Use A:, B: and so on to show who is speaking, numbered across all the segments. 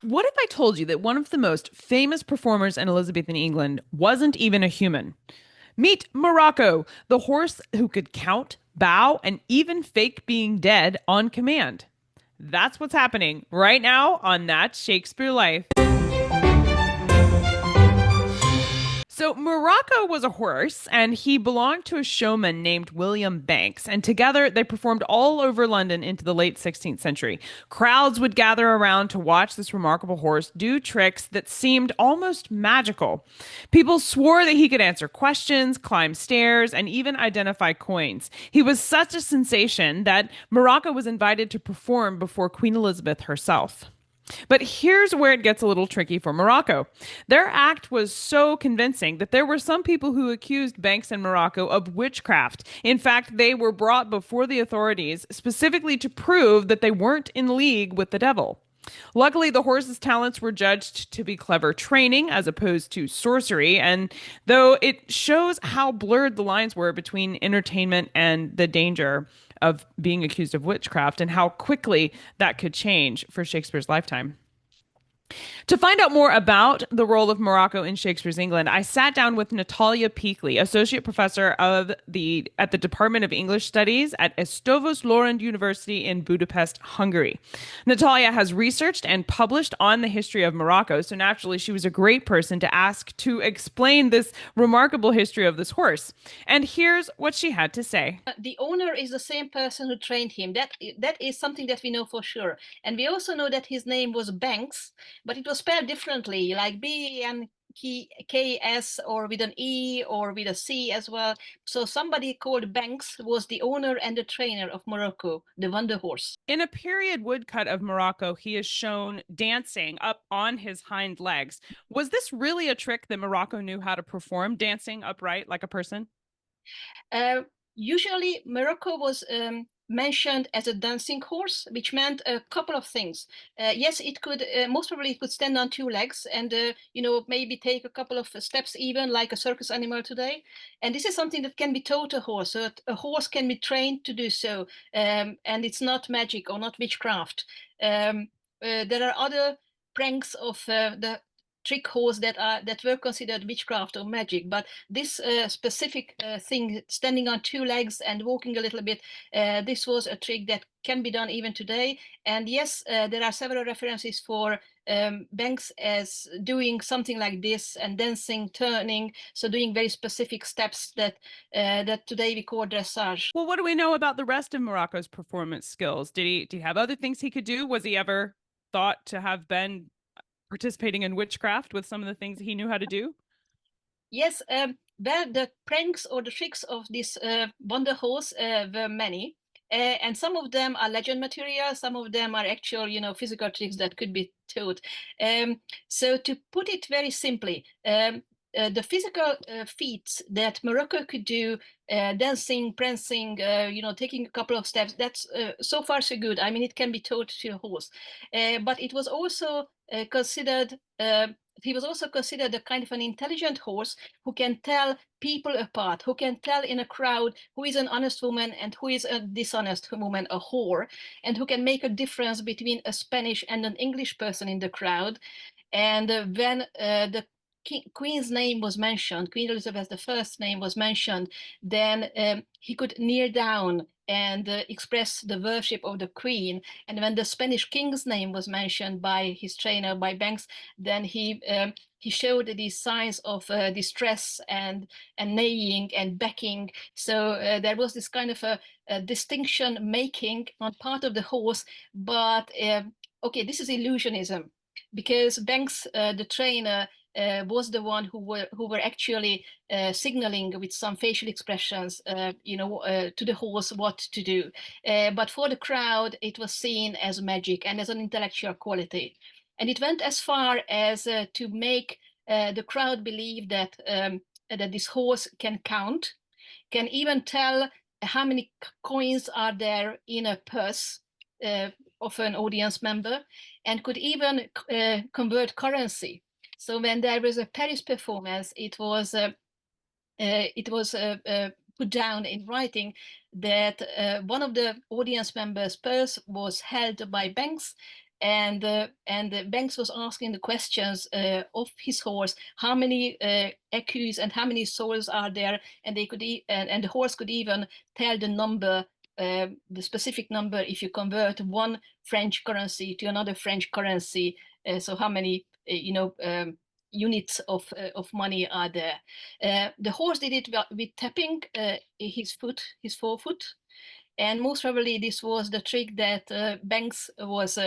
A: What if I told you that one of the most famous performers in Elizabethan England wasn't even a human? Meet Morocco, the horse who could count, bow, and even fake being dead on command. That's what's happening right now on That Shakespeare Life. So Morocco was a horse, and he belonged to a showman named William Banks. And together they performed all over London into the late 16th century. Crowds would gather around to watch this remarkable horse do tricks that seemed almost magical. People swore that he could answer questions, climb stairs, and even identify coins. He was such a sensation that Morocco was invited to perform before Queen Elizabeth herself. But here's where it gets a little tricky for Morocco. Their act was so convincing that there were some people who accused Banks and Morocco of witchcraft. In fact, they were brought before the authorities specifically to prove that they weren't in league with the devil. Luckily, the horse's talents were judged to be clever training as opposed to sorcery, and though it shows how blurred the lines were between entertainment and the danger of being accused of witchcraft and how quickly that could change for Shakespeare's lifetime. To find out more about the role of Morocco in Shakespeare's England, I sat down with Natalia Pikli, associate professor at the Department of English Studies at Estovos Lorand University in Budapest, Hungary. Natalia has researched and published on the history of Morocco, so naturally she was a great person to ask to explain this remarkable history of this horse. And here's what she had to say.
B: The owner is the same person who trained him. That is something that we know for sure. And we also know that his name was Banks, but it was spelled differently, like BNKS or with an E or with a C as well. So somebody called Banks was the owner and the trainer of Morocco, the Wonder Horse.
A: In a period woodcut of Morocco, he is shown dancing up on his hind legs. Was this really a trick that Morocco knew how to perform, dancing upright like a person?
B: Uh, Usually, Morocco was mentioned as a dancing horse, which meant a couple of things. Yes, it could, most probably, it could stand on two legs and, maybe take a couple of steps, even like a circus animal today. And this is something that can be taught a horse. So a horse can be trained to do so. And it's not magic or not witchcraft. There are other pranks of the trick horse that were considered witchcraft or magic, but this specific thing, standing on two legs and walking a little bit, this was a trick that can be done even today. And yes, there are several references for Banks as doing something like this and dancing, turning, so doing very specific steps that today we call dressage.
A: Well, what do we know about the rest of Morocco's performance skills? Did he have other things he could do? Was he ever thought to have been participating in witchcraft with some of the things he knew how to do?
B: Yes, well, the pranks or the tricks of this Wonder Horse were many. And some of them are legend material, some of them are actual, physical tricks that could be taught. So to put it very simply, the physical feats that Morocco could do, dancing, prancing, taking a couple of steps, that's so far so good. I mean, it can be taught to a horse. But it was also considered he was also considered a kind of an intelligent horse who can tell people apart, who can tell in a crowd who is an honest woman and who is a dishonest woman, a whore, and who can make a difference between a Spanish and an English person in the crowd. And when the Queen's name was mentioned, Queen Elizabeth the First name was mentioned, then he could kneel down and express the worship of the Queen. And when the Spanish King's name was mentioned by his trainer, by Banks, then he showed these signs of distress and neighing and backing. So there was this kind of a distinction making on part of the horse, but okay, this is illusionism because Banks, the trainer, was the one who were actually signaling with some facial expressions, to the horse what to do. But for the crowd, it was seen as magic and as an intellectual quality, and it went as far as to make the crowd believe that this horse can count, can even tell how many coins are there in a purse of an audience member, and could even convert currency. So when there was a Paris performance, it was put down in writing that one of the audience members' purse was held by Banks, and Banks was asking the questions of his horse, how many écus and how many souls are there, and they could and the horse could even tell the number, the specific number, if you convert one French currency to another French currency. So how many units of money are there? The horse did it with tapping his foot, his forefoot, and most probably this was the trick that Banks was,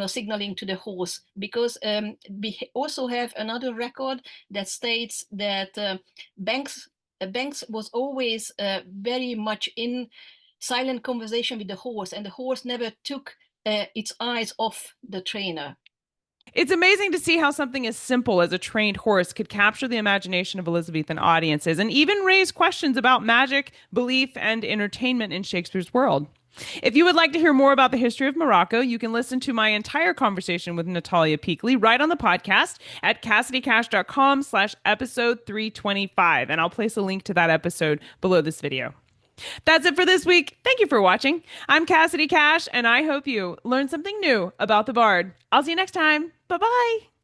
B: signaling to the horse, because we also have another record that states that Banks was always very much in silent conversation with the horse, and the horse never took its eyes off the trainer.
A: It's amazing to see how something as simple as a trained horse could capture the imagination of Elizabethan audiences and even raise questions about magic, belief, and entertainment in Shakespeare's world. If you would like to hear more about the history of Morocco, you can listen to my entire conversation with Natalia Pikli right on the podcast at CassidyCash.com/episode 325. And I'll place a link to that episode below this video. That's it for this week. Thank you for watching. I'm Cassidy Cash, and I hope you learned something new about the Bard. I'll see you next time. Bye bye.